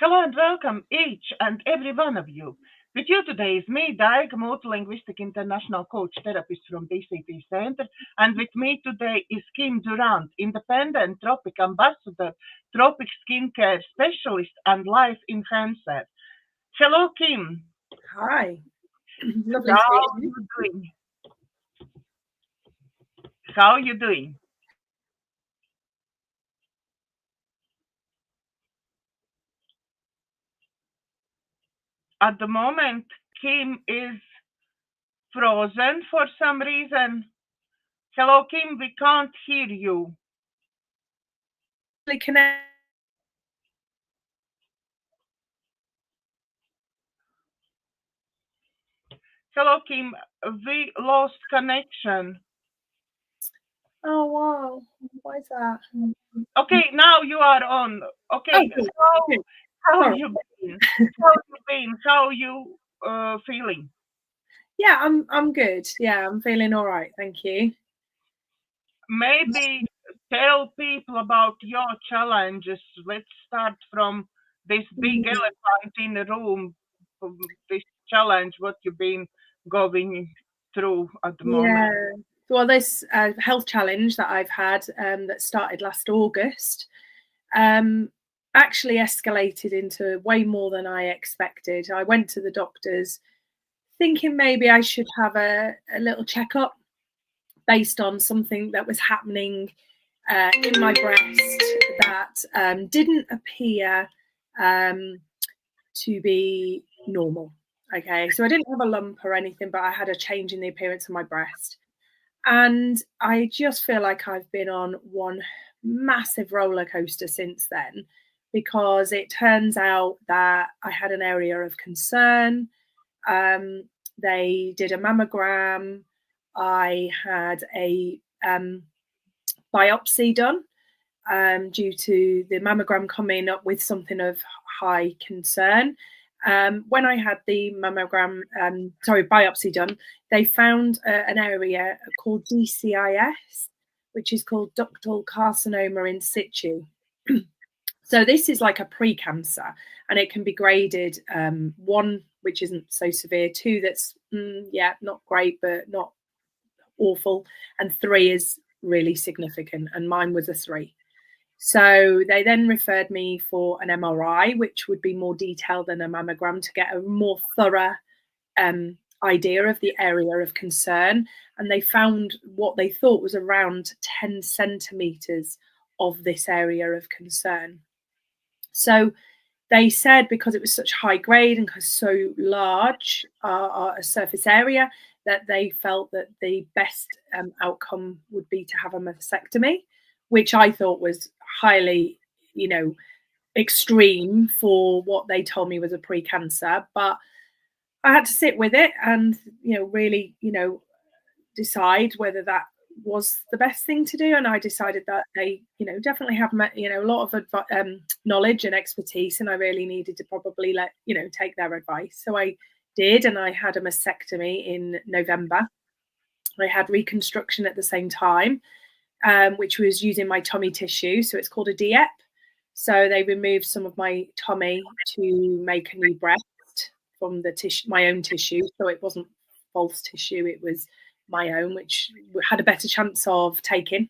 Hello and welcome each and every one of you. With you today is me, Daiga, multilinguistic international coach therapist from DCTcentre, and with me today is Kim Durrant, independent Tropic ambassador, Tropic skincare specialist, and life enhancer. Hello, Kim. Hi. Lovely How to are meet you. you doing? How are you doing? At the moment, Kim is frozen for some reason. Hello, Kim, we can't hear you. Connect. Hello, Kim. We lost connection. Oh wow, why is that? Okay, now you are on. Oh, Okay, good. how Good. how Sorry. you been? How you been? How you feeling? Yeah, I'm good. Yeah, I'm feeling all right. Thank you. Maybe tell people about your challenges. Let's start from this big Mm, elephant in the room. This challenge, what you've been going through at the moment. Yeah. Well, this health challenge that I've had that started last August um, actually escalated into way more than I expected. I went to the doctors thinking maybe I should have a little checkup based on something that was happening in my breast that didn't appear um, to be normal. Okay, so I didn't have a lump or anything, but I had a change in the appearance of my breast. And I just feel like I've been on one massive roller coaster since then, because it turns out that I had an area of concern. Um, they did a mammogram. I had a biopsy done due to the mammogram coming up with something of high concern. When I had the biopsy done, they found an area called DCIS, which is called ductal carcinoma in situ. So this is like a pre-cancer, and it can be graded 1, which isn't so severe, 2, that's not great but not awful, and 3 is really significant, and mine was a 3. So they then referred me for an MRI, which would be more detailed than a mammogram, to get a more thorough idea of the area of concern. And they found what they thought was around 10 centimetres of this area of concern. So they said, because it was such high grade and so large a surface area, that they felt that the best outcome would be to have a mastectomy, which I thought was highly, extreme for what they told me was a pre-cancer. But I had to sit with it and, really, decide whether that was the best thing to do. And I decided that they, definitely have, a lot of knowledge and expertise, and I really needed to probably take their advice. So I did, and I had a mastectomy in November. I had reconstruction at the same time, which was using my tummy tissue. So it's called a DEP. So they removed some of my tummy to make a new breast from the tissue, my own tissue. So it wasn't false tissue, it was my own, which had a better chance of taking,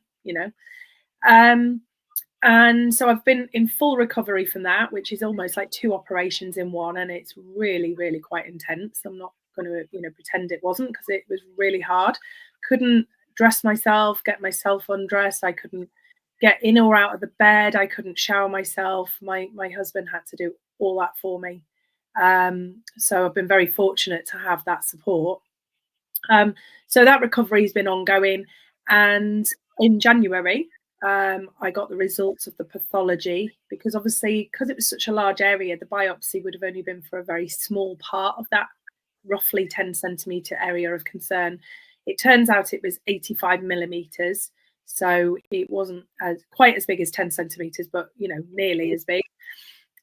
and so I've been in full recovery from that, which is almost like 2 operations in one, and it's really, really quite intense. I'm not going to, pretend it wasn't, because it was really hard. Couldn't dress myself, get myself undressed. I couldn't get in or out of the bed. I couldn't shower myself. My husband had to do all that for me. So I've been very fortunate to have that support. So that recovery has been ongoing, and in January, I got the results of the pathology, because obviously, because it was such a large area, the biopsy would have only been for a very small part of that roughly 10 centimetre area of concern. It turns out it was 85 millimetres, so it wasn't quite as big as 10 centimetres, but nearly as big.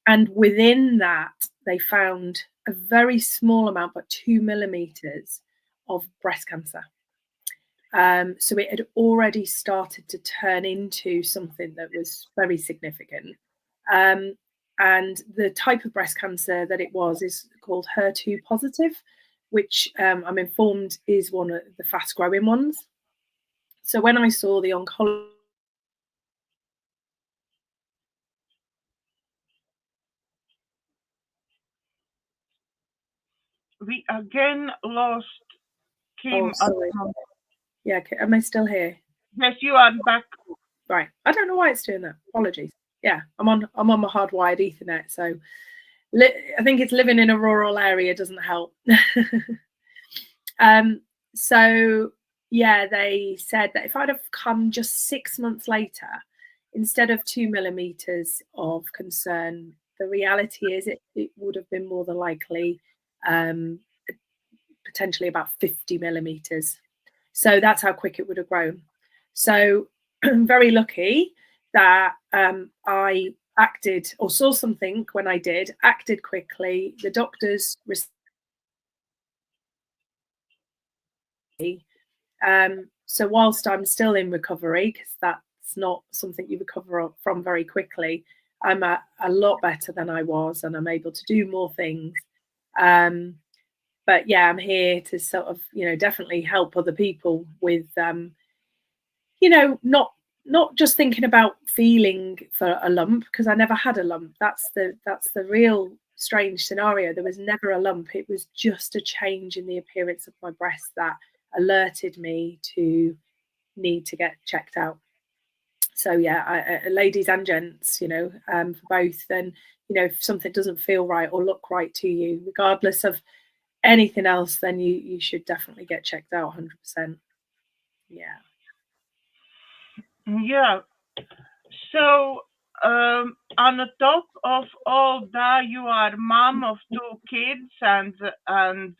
And within that, they found a very small amount, but 2 millimetres of breast cancer. So it had already started to turn into something that was very significant. And the type of breast cancer that it was is called HER2 positive, which I'm informed is one of the fast growing ones. So when I saw the oncologist, We again lost Kim. sorry. Yeah, am I still here? Yes, you are back. Right. I don't know why it's doing that. Apologies. Yeah, I'm on my hardwired Ethernet, so I think it's living in a rural area doesn't help. So yeah, they said that if I'd have come just 6 months later, instead of 2 millimeters of concern, the reality is it would have been more than likely potentially about 50 millimeters. So that's how quick it would have grown. So I'm very lucky that I acted or saw something when I did, acted quickly. The doctors so whilst I'm still in recovery, because that's not something you recover from very quickly, I'm a lot better than I was, and I'm able to do more things. But yeah, I'm here to sort of, definitely help other people with, not just thinking about feeling for a lump, because I never had a lump. That's the real strange scenario. There was never a lump. It was just a change in the appearance of my breast that alerted me to need to get checked out. So yeah, ladies and gents, for both, then, if something doesn't feel right or look right to you, regardless of anything else, then you should definitely get checked out 100%. Yeah. So on the top of all that, you are mom of 2 kids, and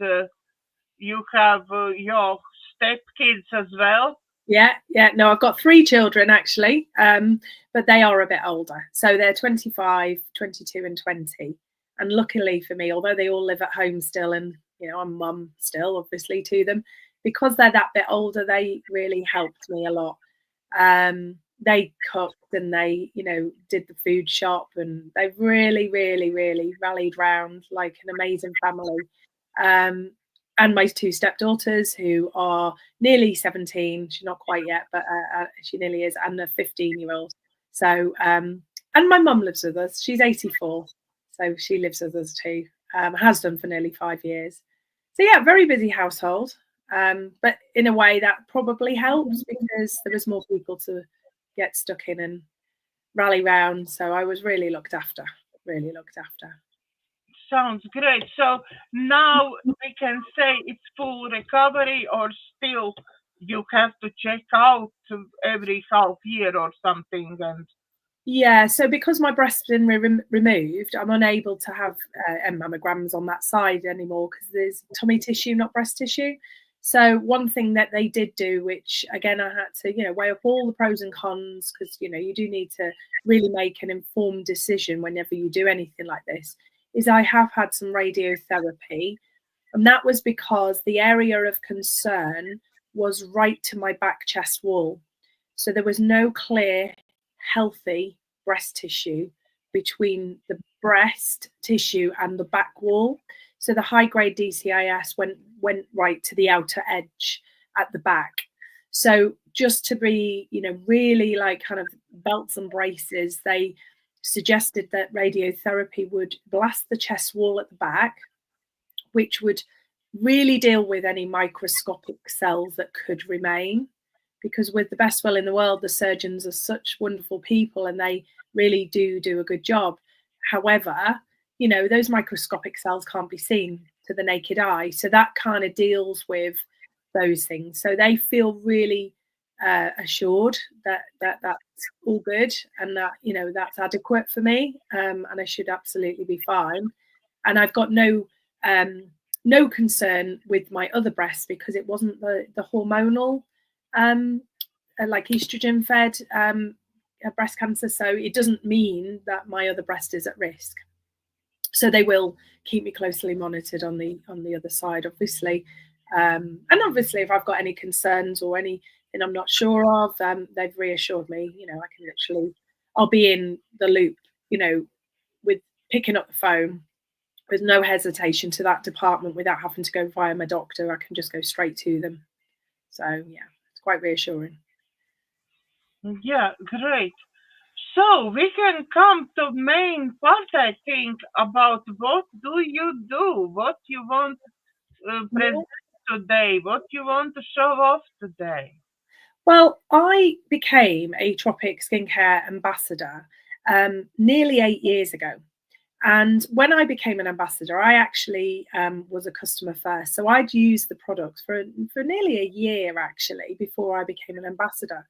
you have your stepkids as well. Yeah. No, I've got 3 children actually, but they are a bit older. So they're 25, 22 and 20. And luckily for me, although they all live at home still, and I'm mum still obviously to them, because they're that bit older, they really helped me a lot. They cooked and they, did the food shop, and they really, really, really rallied round like an amazing family. And my 2 stepdaughters, who are nearly 17, she's not quite yet, but she nearly is, and a 15-year-old. So, and my mum lives with us. She's 84, so she lives with us too. Has done for nearly 5 years. So yeah, very busy household. But in a way that probably helps, because there was more people to get stuck in and rally round. So I was really looked after. Sounds great. So now we can say it's full recovery, or still you have to check out every half year or something? And yeah, so because my breast's been removed, I'm unable to have mammograms on that side anymore, because there's tummy tissue, not breast tissue. So one thing that they did do, which again I had to, weigh up all the pros and cons, because you do need to really make an informed decision whenever you do anything like this, is I have had some radiotherapy, and that was because the area of concern was right to my back chest wall. So there was no clear, healthy breast tissue between the breast tissue and the back wall. So the high-grade DCIS went right to the outer edge at the back. So just to be, really like kind of belts and braces, they suggested that radiotherapy would blast the chest wall at the back, which would really deal with any microscopic cells that could remain. Because with the best will in the world, the surgeons are such wonderful people, and they really do a good job. However, those microscopic cells can't be seen to the naked eye. So that kind of deals with those things. So they feel really assured that that's all good, and that, that's adequate for me, and I should absolutely be fine. And I've got no concern with my other breast, because it wasn't the hormonal like estrogen fed breast cancer. So it doesn't mean that my other breast is at risk. So they will keep me closely monitored on the other side, obviously. And obviously, if I've got any concerns or anything I'm not sure of, they've reassured me. I can literally, I'll be in the loop, with picking up the phone with no hesitation to that department without having to go via my doctor. I can just go straight to them. So yeah, it's quite reassuring. Yeah, great. So we can come to main part, I think, about what do you do, what you want to present today, what you want to show off today. Well, I became a Tropic skincare ambassador nearly 8 years ago. And when I became an ambassador, I actually was a customer first. So I'd used the products for nearly a year, actually, before I became an ambassador.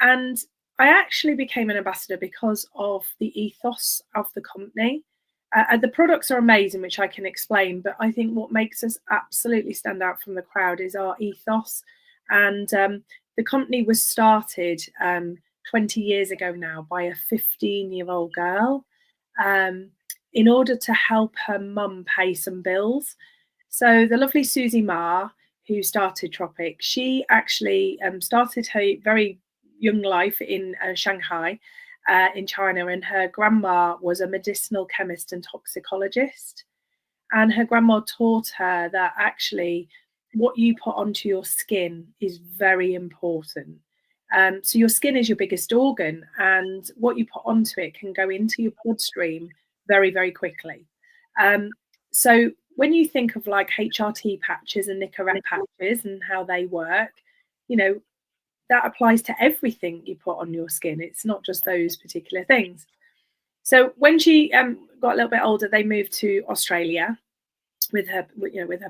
And I actually became an ambassador because of the ethos of the company. The products are amazing, which I can explain. But I think what makes us absolutely stand out from the crowd is our ethos. And the company was started 20 years ago now by a 15-year-old girl. In order to help her mum pay some bills. So the lovely Susie Ma, who started Tropic, she actually started her very young life in Shanghai, in China, and her grandma was a medicinal chemist and toxicologist. And her grandma taught her that actually what you put onto your skin is very important. So your skin is your biggest organ, and what you put onto it can go into your bloodstream very, very quickly. So when you think of like HRT patches and Nicorette patches and how they work, you know, that applies to everything you put on your skin. It's not just those particular things. So when she got a little bit older, they moved to Australia with her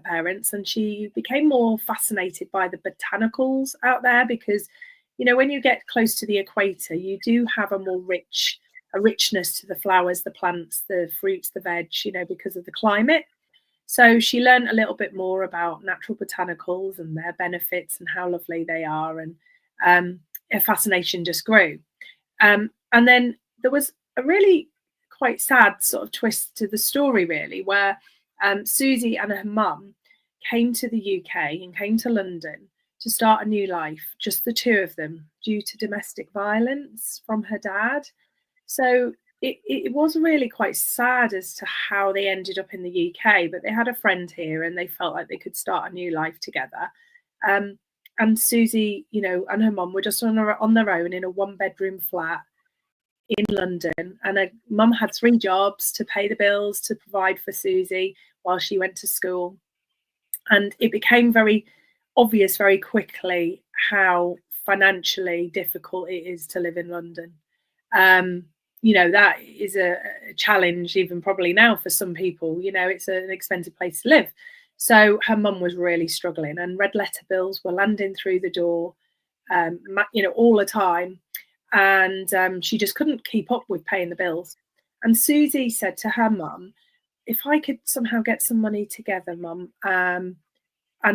parents, and she became more fascinated by the botanicals out there because, you know, when you get close to the equator, you do have a richness to the flowers, the plants, the fruits, the veg, you know, because of the climate. So she learned a little bit more about natural botanicals and their benefits and how lovely they are. And her fascination just grew. And then there was a really quite sad sort of twist to the story, really, where Susie and her mum came to the UK and came to London to start a new life, just the two of them, due to domestic violence from her dad. So it was really quite sad as to how they ended up in the UK, but they had a friend here and they felt like they could start a new life together. And Susie, you know, and her mum were just on their own in a 1-bedroom flat in London. And her mum had 3 jobs to pay the bills, to provide for Susie while she went to school. And it became very obvious very quickly how financially difficult it is to live in London. You know, that is a challenge even probably now for some people. You know, it's an expensive place to live. So her mum was really struggling, and red letter bills were landing through the door, you know, all the time. And she just couldn't keep up with paying the bills. And Susie said to her mum, if I could somehow get some money together, mum, and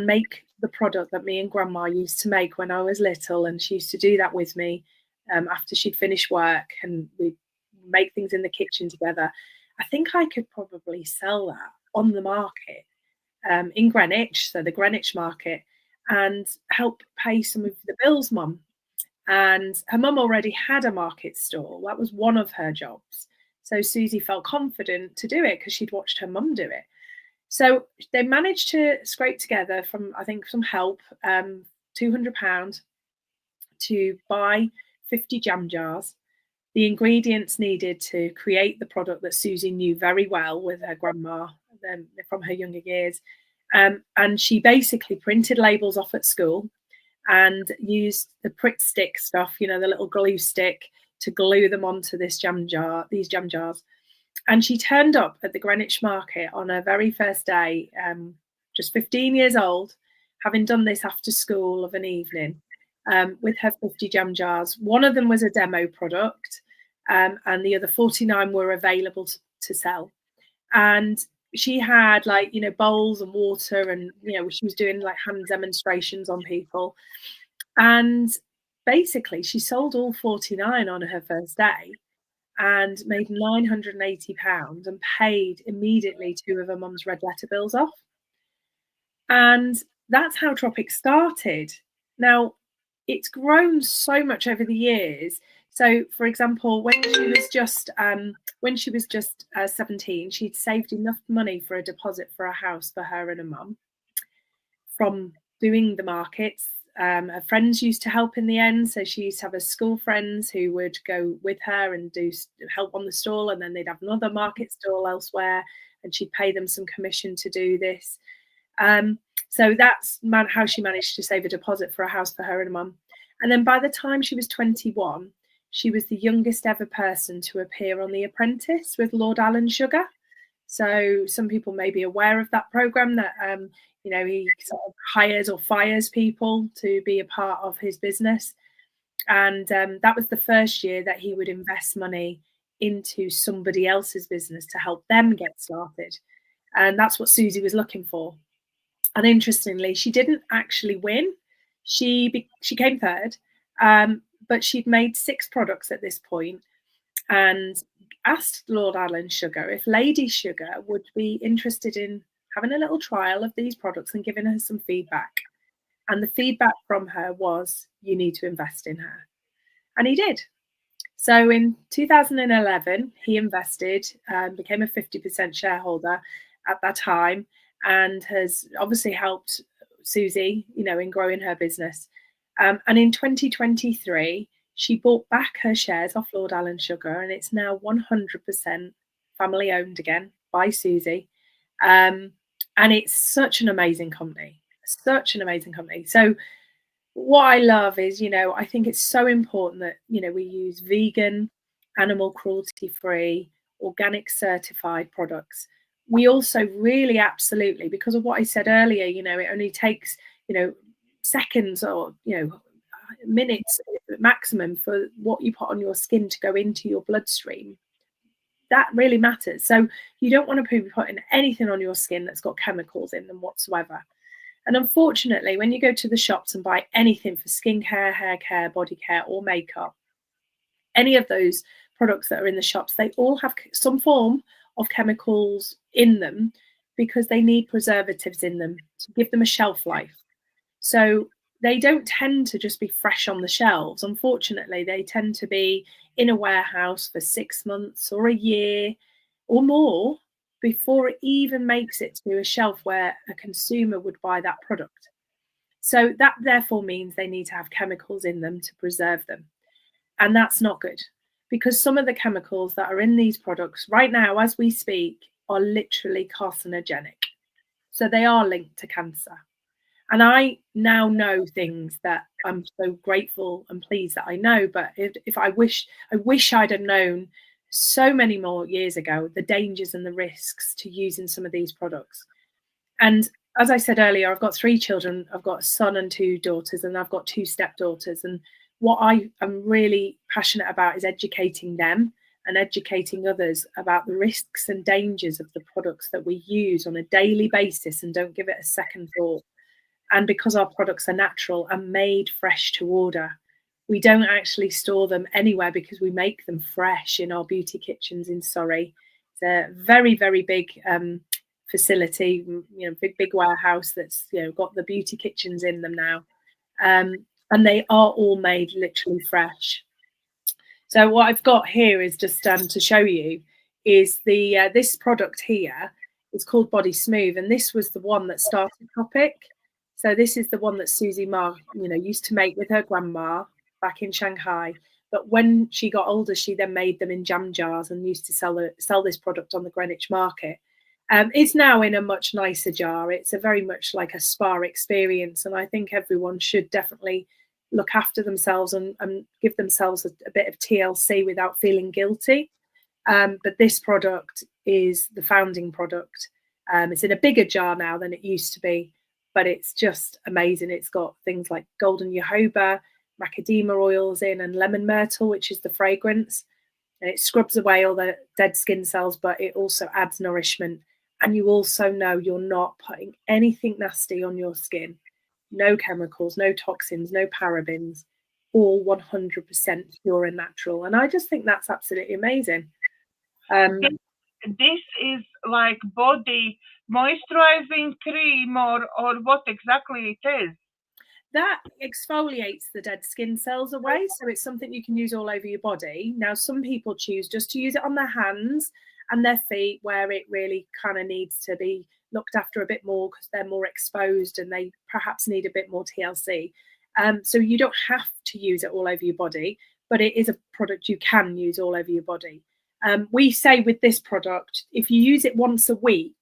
make the product that me and grandma used to make when I was little, and she used to do that with me after she'd finished work, and we'd make things in the kitchen together, I think I could probably sell that on the market in Greenwich, so the Greenwich market, and help pay some of the bills, mum. And her mum already had a market stall. That was one of her jobs. So Susie felt confident to do it because she'd watched her mum do it. So they managed to scrape together from, I think, some help, £200 to buy 50 jam jars, the ingredients needed to create the product that Susie knew very well with her grandma from her younger years. And she basically printed labels off at school and used the Pritt stick stuff, you know, the little glue stick, to glue them onto these jam jars. And she turned up at the Greenwich market on her very first day, just 15 years old, having done this after school of an evening, with her 50 jam jars. One of them was a demo product, and the other 49 were available to sell. And she had, like, you know, bowls and water, and, you know, she was doing like hand demonstrations on people. And basically she sold all 49 on her first day and made £980 and paid immediately 2 of her mum's red letter bills off. And that's how Tropic started. Now, it's grown so much over the years. So, for example, when she was just 17, she'd saved enough money for a deposit for a house for her and her mum from doing the markets. Her friends used to help in the end, so she used to have her school friends who would go with her and do help on the stall, and then they'd have another market stall elsewhere, and she'd pay them some commission to do this. So that's how she managed to save a deposit for a house for her and her mum. And then by the time she was 21, she was the youngest ever person to appear on The Apprentice with Lord Alan Sugar. So some people may be aware of that program that, he sort of hires or fires people to be a part of his business. And that was the first year that he would invest money into somebody else's business to help them get started. And that's what Susie was looking for. And interestingly, she didn't actually win. She came third, but she'd made 6 products at this point and asked Lord Alan Sugar if Lady Sugar would be interested in having a little trial of these products and giving her some feedback. And the feedback from her was, you need to invest in her. And he did. So in 2011, he invested, became a 50% shareholder at that time, and has obviously helped Susie, in growing her business. And in 2023, she bought back her shares off Lord Alan Sugar, and it's now 100% family owned again by Susie. And it's such an amazing company, So what I love is, I think it's so important that, we use vegan, animal cruelty free, organic certified products. We also really absolutely, because of what I said earlier, it only takes, seconds or, minutes maximum for what you put on your skin to go into your bloodstream. That really matters. So you don't want to be putting anything on your skin that's got chemicals in them whatsoever. And unfortunately, when you go to the shops and buy anything for skincare, hair care, body care, or makeup, any of those products that are in the shops, they all have some form of chemicals in them because they need preservatives in them to give them a shelf life. So they don't tend to just be fresh on the shelves. Unfortunately, they tend to be in a warehouse for 6 months or a year or more before it even makes it to a shelf where a consumer would buy that product. So that therefore means they need to have chemicals in them to preserve them. And that's not good, because some of the chemicals that are in these products right now, as we speak, are literally carcinogenic. So they are linked to cancer. And I now know things that I'm so grateful and pleased that I know. But if I wish I'd have known so many more years ago the dangers and the risks to using some of these products. And as I said earlier, I've got 3 children. I've got a son and 2 daughters, and I've got 2 stepdaughters. And what I am really passionate about is educating them and educating others about the risks and dangers of the products that we use on a daily basis and don't give it a second thought. And because our products are natural and made fresh to order, we don't actually store them anywhere because we make them fresh in our beauty kitchens in Surrey. It's a very, very big facility, big warehouse that's got the beauty kitchens in them now. And they are all made literally fresh. So what I've got here is just to show you is the this product here. It's called Body Smooth, and this was the one that started Tropic. So this is the one that Susie Ma, used to make with her grandma back in Shanghai. But when she got older, she then made them in jam jars and used to sell this product on the Greenwich market. It's now in a much nicer jar. It's a very much like a spa experience. And I think everyone should definitely look after themselves and give themselves a bit of TLC without feeling guilty. But this product is the founding product. It's in a bigger jar now than it used to be, but it's just amazing. It's got things like golden jojoba, macadamia oils in, and lemon myrtle, which is the fragrance. And it scrubs away all the dead skin cells, but it also adds nourishment. And you also know you're not putting anything nasty on your skin. No chemicals, no toxins, no parabens, all 100% pure and natural. And I just think that's absolutely amazing. This is like body moisturizing cream or what exactly it is? That exfoliates the dead skin cells away, so it's something you can use all over your body. Now, some people choose just to use it on their hands and their feet, where it really kind of needs to be looked after a bit more because they're more exposed and they perhaps need a bit more TLC. So you don't have to use it all over your body, but it is a product you can use all over your body. We say with this product, if you use it once a week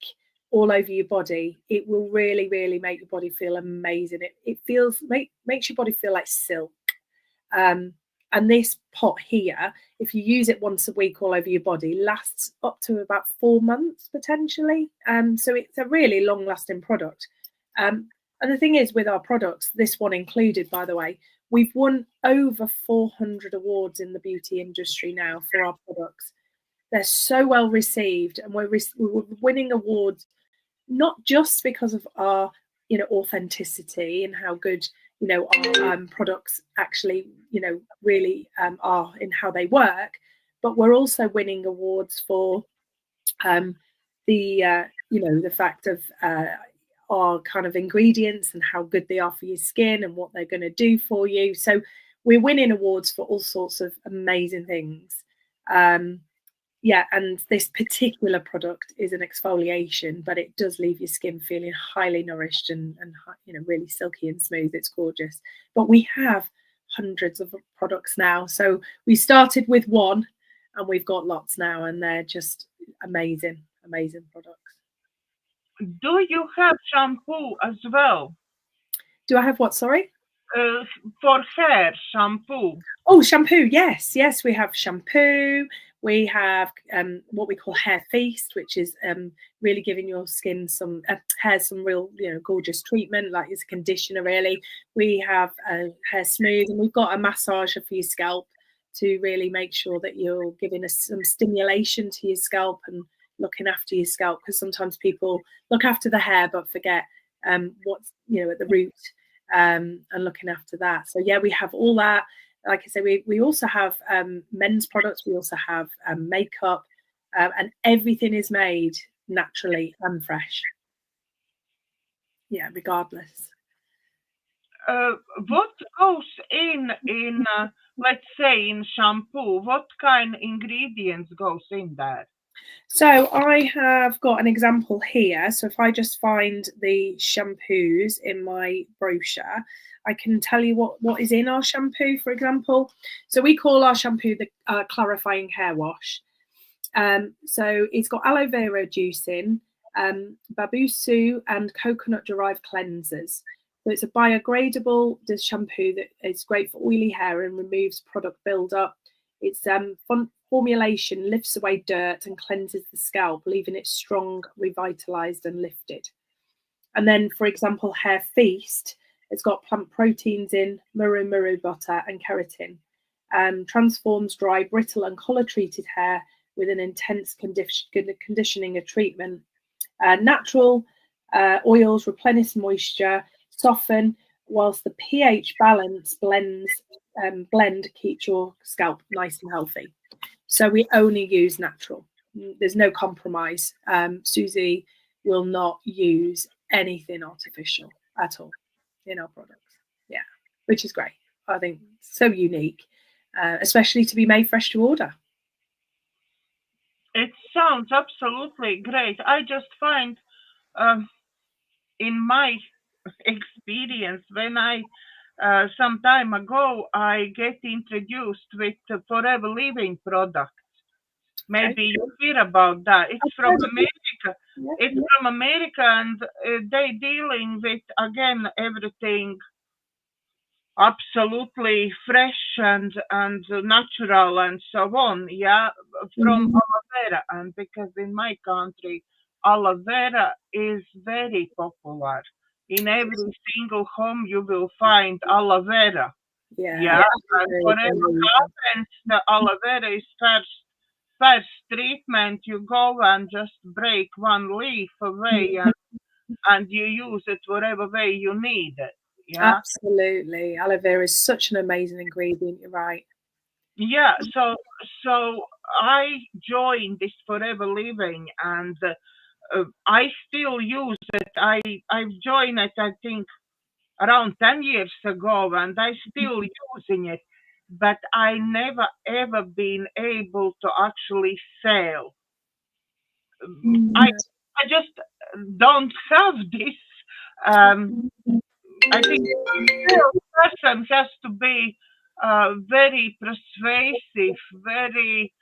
all over your body, it will really, really make your body feel amazing. It makes your body feel like silk. And this pot here, if you use it once a week all over your body, lasts up to about 4 months potentially. So it's a really long-lasting product. And the thing is, with our products, this one included, by the way, we've won over 400 awards in the beauty industry now for our products. They're so well received, and we're winning awards not just because of our, authenticity and how good, our products actually, really are in how they work, but we're also winning awards for the fact of our kind of ingredients and how good they are for your skin and what they're going to do for you. So we're winning awards for all sorts of amazing things. And this particular product is an exfoliation, but it does leave your skin feeling highly nourished and really silky and smooth. It's gorgeous. But we have hundreds of products now. So we started with one and we've got lots now, and they're just amazing products. Do you have shampoo as well? Do I have what, sorry? For hair, shampoo. Oh, shampoo, yes, we have shampoo. We have what we call Hair Feast, which is really giving your skin hair some real, gorgeous treatment, like it's a conditioner, really. We have Hair Smooth, and we've got a massager for your scalp to really make sure that you're giving us some stimulation to your scalp and looking after your scalp, because sometimes people look after the hair but forget what's at the root and looking after that. So yeah, we have all that. Like I say, we also have men's products. We also have makeup, and everything is made naturally and fresh. Yeah, regardless. What goes in let's say in shampoo? What kind of ingredients goes in there? So I have got an example here. So if I just find the shampoos in my brochure, I can tell you what is in our shampoo, for example. So we call our shampoo the clarifying hair wash. So it's got aloe vera juice in, babusu and coconut-derived cleansers. So it's a biodegradable shampoo that is great for oily hair and removes product buildup. Its formulation lifts away dirt and cleanses the scalp, leaving it strong, revitalized and lifted. And then, for example, Hair Feast, it's got plant proteins in, muru butter and keratin. Transforms dry, brittle and color-treated hair with an intense conditioning and treatment. Natural oils replenish moisture, soften, whilst the pH balance blend keeps your scalp nice and healthy. So we only use natural. There's no compromise. Susie will not use anything artificial at all in our products. Yeah, which is great. I think so unique, especially to be made fresh to order. It sounds absolutely great. I just find in my experience, when I some time ago I get introduced with Forever Living products. Maybe you hear about that. It's from America. It's from America, and they dealing with again everything absolutely fresh and natural and so on. Yeah, from aloe vera, and because in my country aloe vera is very popular. In every single home you will find aloe vera. Yeah. And whatever happens, the aloe vera is first treatment. You go and just break one leaf away and you use it whatever way you need it. Yeah. Absolutely. Aloe vera is such an amazing ingredient. You're right. Yeah. So I joined this Forever Living, and I still use it. I've joined it, I think, around 10 years ago, and I still using it, but I never ever been able to actually sell. I I just don't have this. I think person has to be very persuasive, very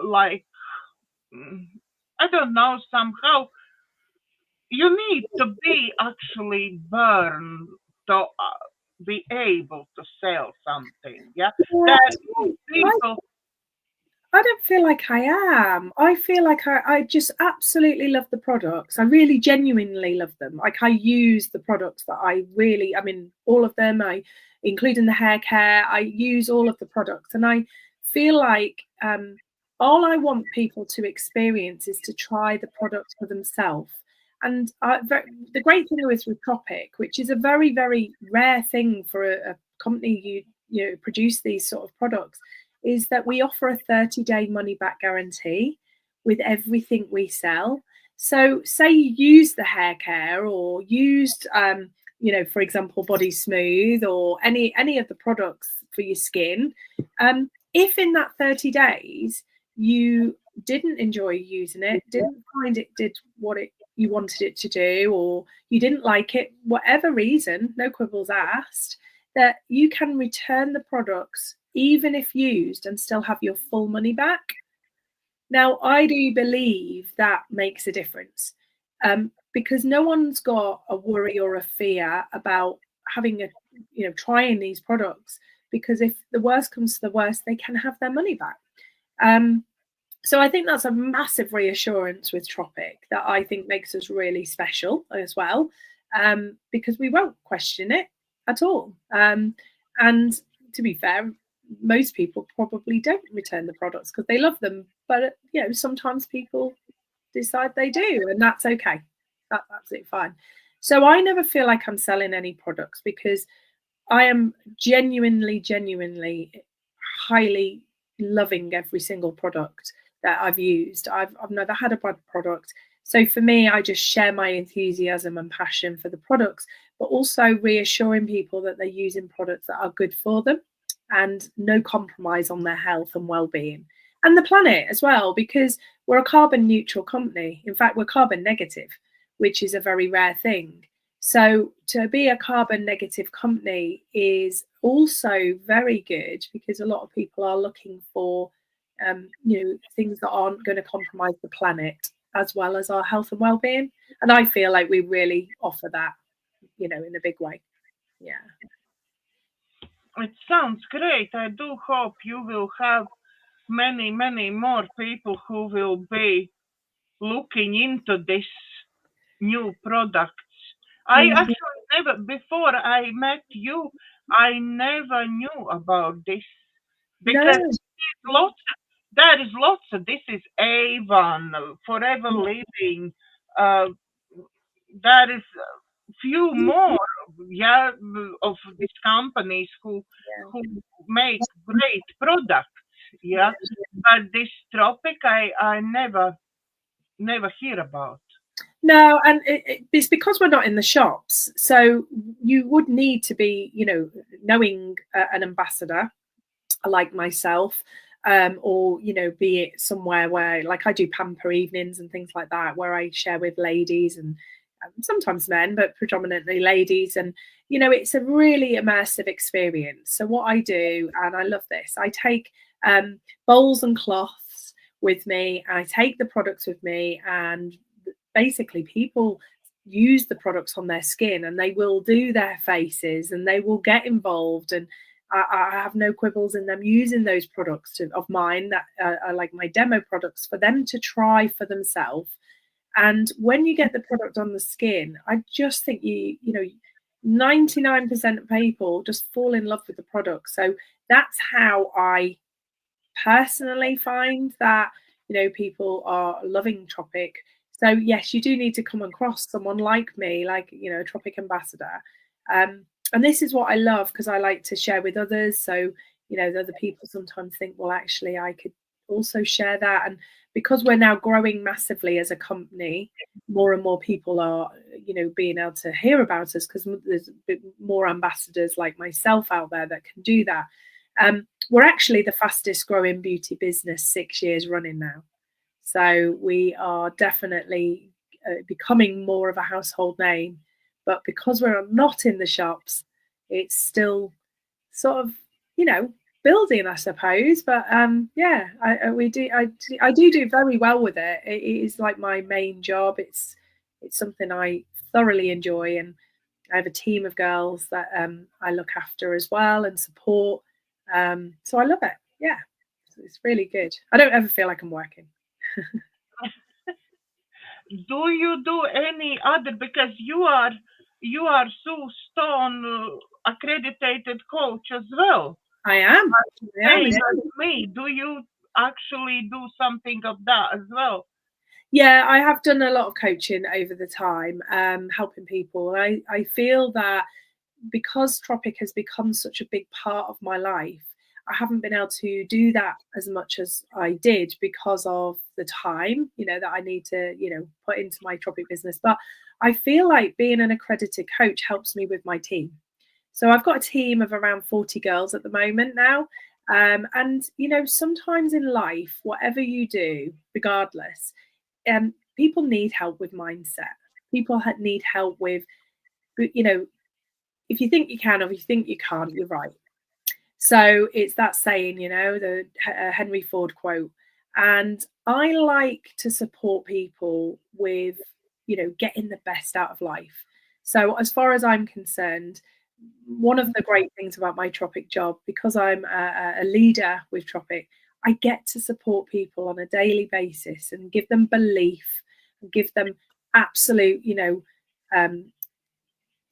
like I don't know, somehow you need to be actually burned to be able to sell something. Yeah, that people. I don't feel like I am. I feel like I just absolutely love the products. I really genuinely love them. Like I use the products that I really, I mean, all of them, including the hair care, I use all of the products. And I feel like all I want people to experience is to try the products for themselves. And the great thing is with Tropic, which is a very, very rare thing for a company you produce these sort of products, is that we offer a 30-day money-back guarantee with everything we sell. So say you use the hair care or used, for example, Body Smooth or any of the products for your skin. If in that 30 days you didn't enjoy using it, didn't find it did what you wanted it to do, or you didn't like it, whatever reason, no quibbles asked, that you can return the products even if used and still have your full money back. Now, I do believe that makes a difference because no one's got a worry or a fear about having trying these products, because if the worst comes to the worst, they can have their money back. So I think that's a massive reassurance with Tropic that I think makes us really special as well, because we won't question it at all. And to be fair, most people probably don't return the products because they love them, but sometimes people decide they do, and that's okay. That's absolutely fine. So I never feel like I'm selling any products because I am genuinely highly loving every single product that I've used. I've never had a bad product. So for me, I just share my enthusiasm and passion for the products, but also reassuring people that they're using products that are good for them and no compromise on their health and well-being and the planet as well, because we're a carbon neutral company. In fact, we're carbon negative, which is a very rare thing. So to be a carbon negative company is also very good because a lot of people are looking for things that aren't going to compromise the planet as well as our health and well-being. And I feel like we really offer that, in a big way. Yeah. It sounds great. I do hope you will have many, many more people who will be looking into this new products. I actually never, before I met you, I never knew about this because there is lots of, this is Avon, Forever Living, there is few more, of these companies who make great products, but this Tropic I never hear about. No, and it's because we're not in the shops. So you would need to be, knowing an ambassador like myself, or be it somewhere where, like, I do pamper evenings and things like that, where I share with ladies and sometimes men, but predominantly ladies. And it's a really immersive experience. So what I do, and I love this, I take bowls and cloths with me, and I take the products with me, and basically people use the products on their skin and they will do their faces and they will get involved, and I have no quibbles in them using those products of mine that are like my demo products for them to try for themselves. And when you get the product on the skin, I just think 99% of people just fall in love with the product. So that's how I personally find that people are loving Tropic. So yes, you do need to come across someone like me, like a Tropic ambassador. And this is what I love, because I like to share with others. So the other people sometimes think, well, actually, I could also share that. And because we're now growing massively as a company, more and more people are, being able to hear about us, because there's a bit more ambassadors like myself out there that can do that. We're actually the fastest growing beauty business 6 years running now. So we are definitely becoming more of a household name. But because we're not in the shops, it's still sort of, building, I suppose. But I do very well with it. It is like my main job. It's something I thoroughly enjoy, and I have a team of girls that I look after as well and support. So I love it. Yeah, it's really good. I don't ever feel like I'm working. Do you do any other, because you are Sue Stone accredited coach as well? I am. Same as me. Do you actually do something of that as well? Yeah, I have done a lot of coaching over the time, helping people. I feel that because Tropic has become such a big part of my life, I haven't been able to do that as much as I did because of the time, that I need to, put into my Tropic business. But I feel like being an accredited coach helps me with my team. So I've got a team of around 40 girls at the moment now. And, sometimes in life, whatever you do, regardless, people need help with mindset. People need help with, if you think you can or if you think you can't, you're right. So it's that saying, the Henry Ford quote. And I like to support people with, getting the best out of life. So as far as I'm concerned, one of the great things about my Tropic job, because I'm a leader with Tropic, I get to support people on a daily basis and give them belief and give them absolute,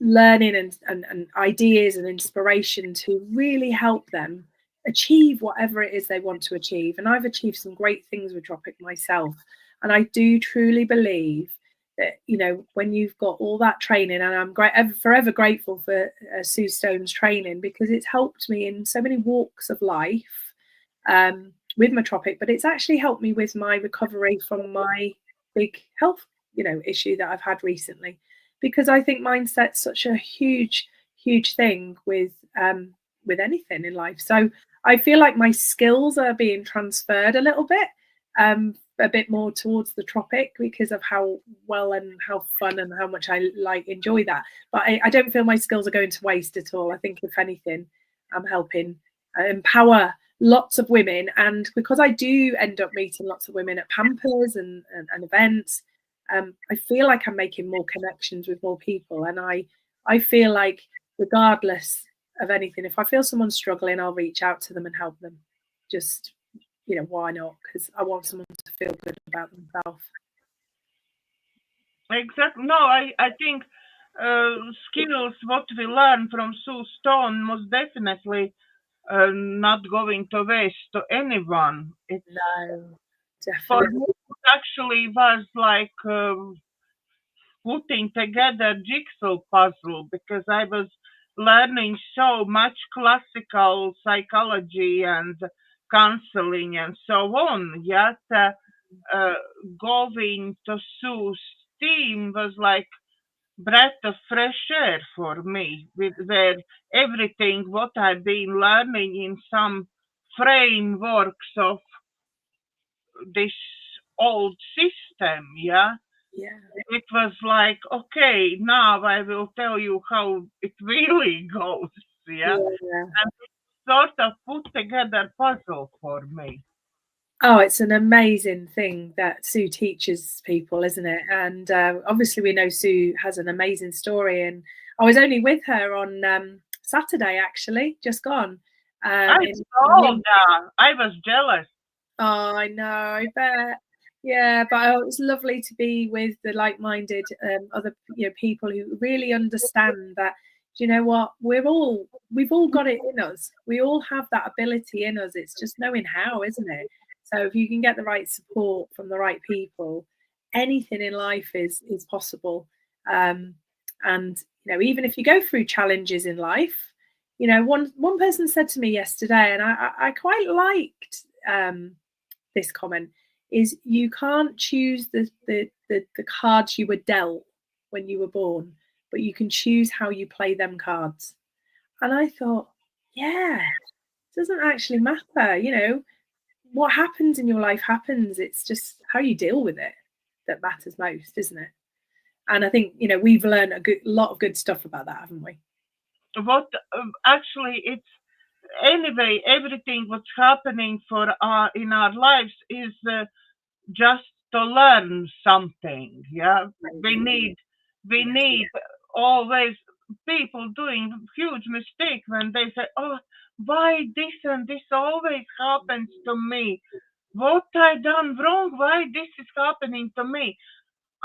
learning and ideas and inspiration to really help them achieve whatever it is they want to achieve. And I've achieved some great things with Tropic myself. And I do truly believe that, when you've got all that training, and I'm forever grateful for Sue Stone's training, because it's helped me in so many walks of life with my Tropic, but it's actually helped me with my recovery from my big health, issue that I've had recently. Because I think mindset's such a huge thing with anything in life. So I feel like my skills are being transferred a little bit, a bit more towards the Tropic, because of how well and how fun and how much I enjoy that. But I don't feel my skills are going to waste at all. I think if anything, I'm helping empower lots of women. And because I do end up meeting lots of women at Pampers and events, I feel like I'm making more connections with more people. And I feel like regardless of anything, if I feel someone's struggling, I'll reach out to them and help them. Just, why not? Because I want someone to feel good about themselves. Exactly. No, I think skills, what we learn from Sue Stone, most definitely not going to waste to anyone. No, definitely. For me, it actually was like putting together jigsaw puzzle, because I was learning so much classical psychology and counseling and so on. Yet going to Sue's team was like breath of fresh air for me, where everything what I've been learning in some frameworks of this old system, yeah, it was like, okay, now I will tell you how it really goes, yeah. And it sort of put together puzzle for me. Oh, it's an amazing thing that Sue teaches people, isn't it? And obviously we know Sue has an amazing story, and I was only with her on Saturday, actually, just gone. I saw that. I was jealous. Oh, I know, I bet. Yeah, but it was lovely to be with the like-minded other people who really understand that, you know what, we've all got it in us. We all have that ability in us. It's just knowing how, isn't it? So if you can get the right support from the right people, anything in life is possible. And even if you go through challenges in life, one person said to me yesterday, and I quite liked this comment, is you can't choose the cards you were dealt when you were born, but you can choose how you play them cards. And I thought, yeah, it doesn't actually matter, you know, what happens in your life happens. It's just how you deal with it that matters most, isn't it? And I think, you know, we've learned a lot of good stuff about that, haven't we? What actually, it's anyway, everything what's happening in our lives is just to learn something. Yeah, we need always people doing huge mistake when they say, oh, why this and this always happens to me, what I done wrong, why this is happening to me.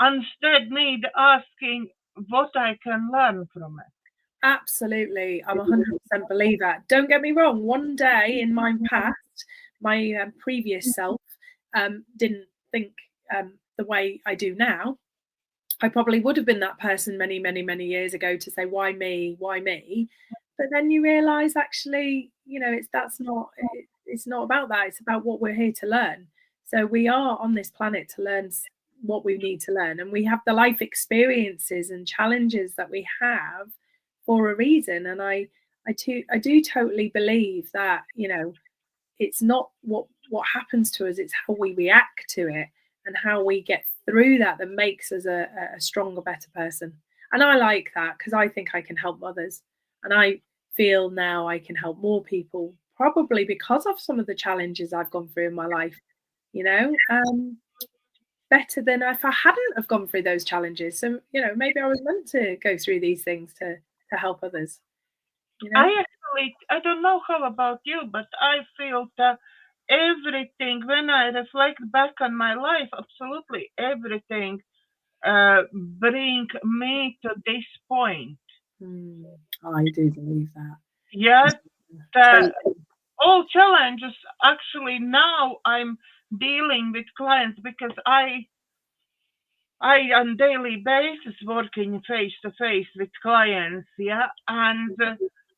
Instead need asking what I can learn from it. Absolutely. I'm 100% believe that. Don't get me wrong. One day in my past, my previous self didn't think the way I do now. I probably would have been that person many, many, many years ago to say, why me? Why me? But then you realize, actually, you know, it's not about that. It's about what we're here to learn. So we are on this planet to learn what we need to learn. And we have the life experiences and challenges that we have for a reason. And I do totally believe that, you know, it's not what happens to us, it's how we react to it and how we get through that makes us a stronger, better person. And I like that because I think I can help others. And I feel now I can help more people, probably because of some of the challenges I've gone through in my life, you know, better than if I hadn't have gone through those challenges. So, you know, maybe I was meant to go through these things to help others. You know? I don't know how about you, but I feel that everything, when I reflect back on my life, absolutely everything bring me to this point. I do believe that. Yeah, all challenges, actually now I'm dealing with clients because I on daily basis working face to face with clients, yeah, and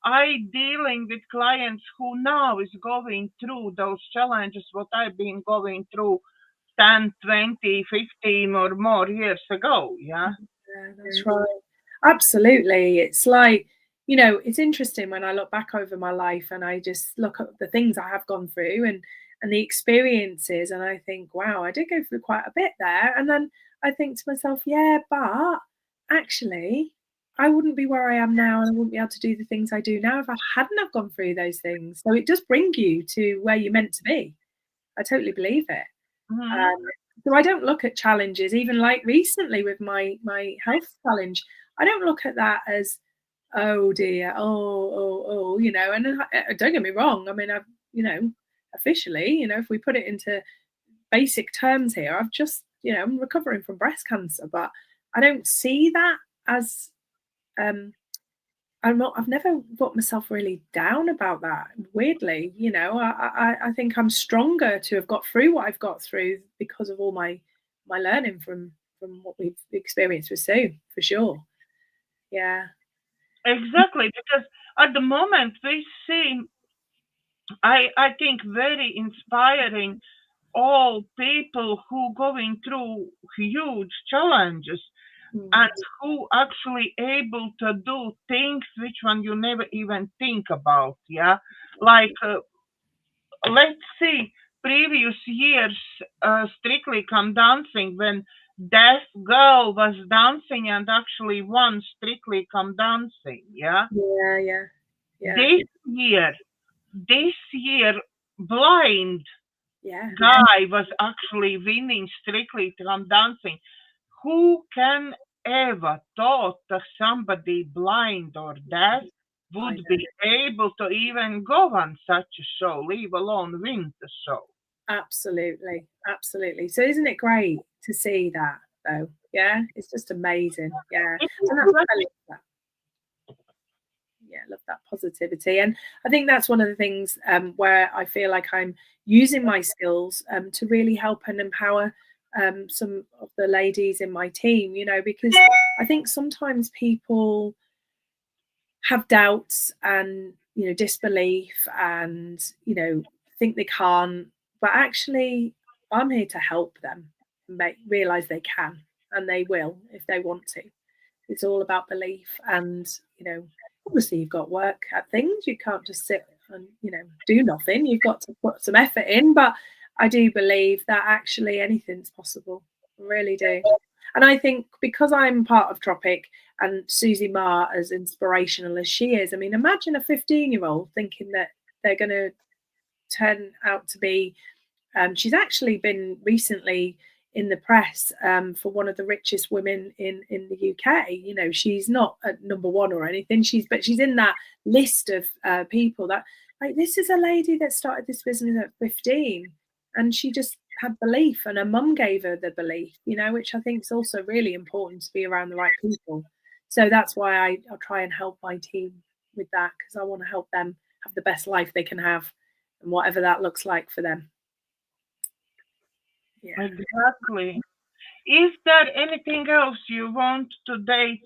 I dealing with clients who now is going through those challenges what I've been going through 10, 20, 15 or more years ago, yeah. Yeah, that's right. Absolutely. It's like, you know, it's interesting when I look back over my life and I just look at the things I have gone through and the experiences, and I think, wow, I did go through quite a bit there. And then I think to myself, yeah, but actually I wouldn't be where I am now and I wouldn't be able to do the things I do now if I hadn't have gone through those things. So it does bring you to where you're meant to be. I totally believe it. So I don't look at challenges, even like recently with my health challenge. I don't look at that as, oh dear, oh, you know. And don't get me wrong. I mean, I've, you know, officially, you know, if we put it into basic terms here, I've just, you know, I'm recovering from breast cancer, but I don't see that as I've never got myself really down about that. Weirdly, you know, I think I'm stronger to have got through what I've got through because of all my learning from what we've experienced with Sue, for sure. Yeah. Exactly, because at the moment we see, I think, very inspiring all people who going through huge challenges and who actually able to do things which one you never even think about, yeah, like let's see previous years Strictly Come Dancing, when deaf girl was dancing and actually won Strictly Come Dancing, yeah. This year blind guy was actually winning Strictly Come Dancing. Who can ever thought that somebody blind or deaf would be able to even go on such a show, leave alone win the show? Absolutely. So isn't it great to see that though? Yeah, it's just amazing. Yeah. And I love that. Yeah, I love that positivity. And I think that's one of the things where I feel like I'm using my skills to really help and empower some of the ladies in my team, you know, because I think sometimes people have doubts and, you know, disbelief and, you know, think they can't. But actually, I'm here to help them realize they can, and they will if they want to. It's all about belief, and obviously you've got work at things. You can't just sit and do nothing. You've got to put some effort in. But I do believe that actually anything's possible. I really do. And I think because I'm part of Tropic and Susie Ma as inspirational as she is, I mean, imagine a 15-year-old thinking that they're going to turn out to be. She's actually been recently in the press for one of the richest women in the UK. She's not at number one or anything. But she's in that list of people that, like, this is a lady that started this business at 15, and she just had belief, and her mum gave her the belief, which I think is also really important, to be around the right people. So that's why I'll try and help my team with that, because I want to help them have the best life they can have, and whatever that looks like for them. Yeah. Exactly. Is there anything else you want today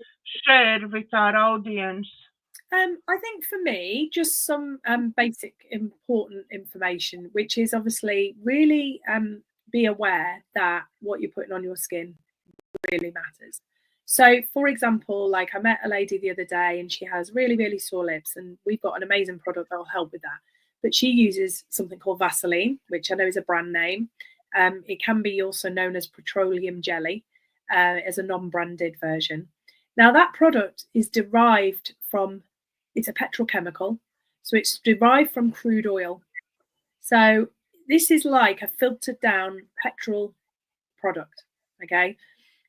share with our audience? I think for me, just some basic important information, which is obviously really be aware that what you're putting on your skin really matters. So, for example, like I met a lady the other day and she has really, really sore lips, and we've got an amazing product that will help with that. But she uses something called Vaseline, which I know is a brand name. It can be also known as petroleum jelly as a non-branded version. Now, that product is derived from, it's a petrochemical, so it's derived from crude oil. So this is like a filtered down petrol product, okay?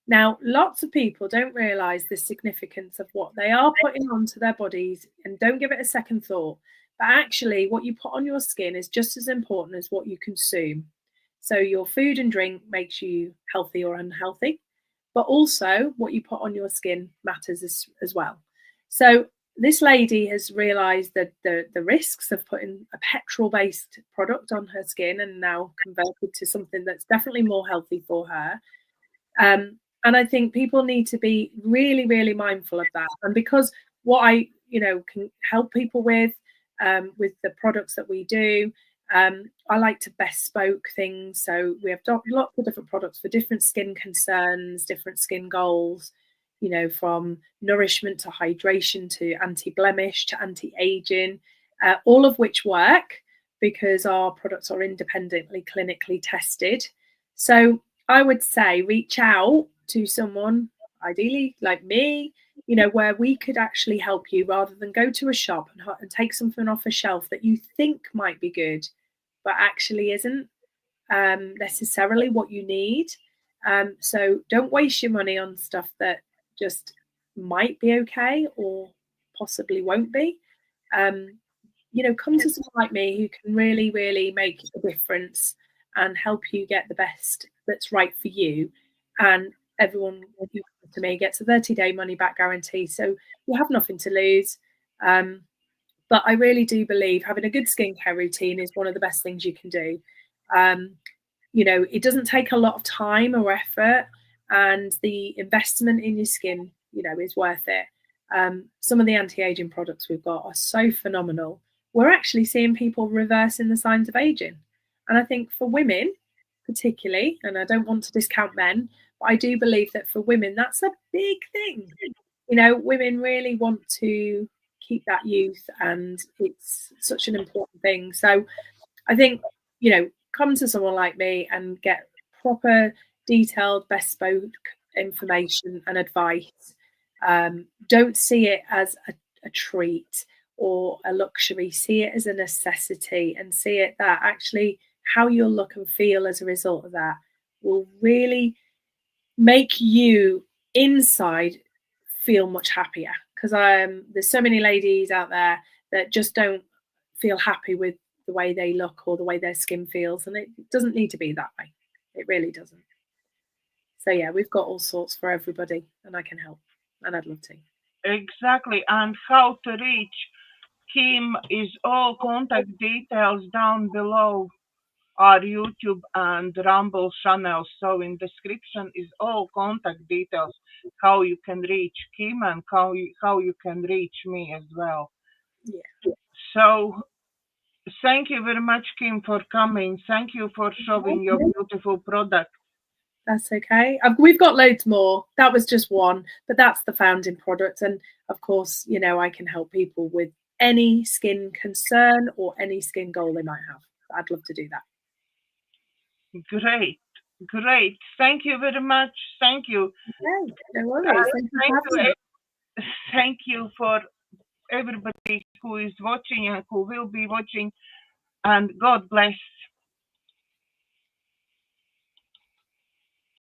Now, lots of people don't realise the significance of what they are putting onto their bodies and don't give it a second thought. But actually, what you put on your skin is just as important as what you consume. So your food and drink makes you healthy or unhealthy, but also what you put on your skin matters as well. So this lady has realised that the risks of putting a petrol-based product on her skin, and now converted to something that's definitely more healthy for her. And I think people need to be really, really mindful of that. And because what I, can help people with the products that we do, I like to bespoke things. So we have lots of different products for different skin concerns, different skin goals, from nourishment to hydration to anti-blemish to anti-aging, all of which work because our products are independently clinically tested. So I would say reach out to someone, ideally like me, where we could actually help you, rather than go to a shop and take something off a shelf that you think might be good, but actually isn't necessarily what you need. So don't waste your money on stuff that just might be okay or possibly won't be. Come to someone like me who can really, really make a difference and help you get the best that's right for you. And everyone who comes to me gets a 30-day money-back guarantee. So you have nothing to lose. But I really do believe having a good skincare routine is one of the best things you can do. It doesn't take a lot of time or effort, and the investment in your skin, is worth it. Some of the anti-aging products we've got are so phenomenal. We're actually seeing people reversing the signs of aging. And I think for women, particularly, and I don't want to discount men, but I do believe that for women, that's a big thing. Women really want to keep that youth, and it's such an important thing. So I think, come to someone like me and get proper, detailed, bespoke information and advice. Don't see it as a treat or a luxury. See it as a necessity, and see it that actually how you'll look and feel as a result of that will really make you inside feel much happier. Because there's so many ladies out there that just don't feel happy with the way they look or the way their skin feels, and it doesn't need to be that way. It really doesn't. So yeah, we've got all sorts for everybody, and I can help, and I'd love to. Exactly. And how to reach Kim is all contact details down below our YouTube and Rumble channels. So in description is all contact details, how you can reach Kim and how you can reach me as well. Yeah. So Thank you very much, Kim, for coming. Thank you for showing your beautiful product. That's okay. We've got loads more. That was just one, but that's the founding product. And of course, you know, I can help people with any skin concern or any skin goal they might have. I'd love to do that. Great. Great. Thank you very much. Thank you. Okay, no worries. Thank you for everybody who is watching and who will be watching. And God bless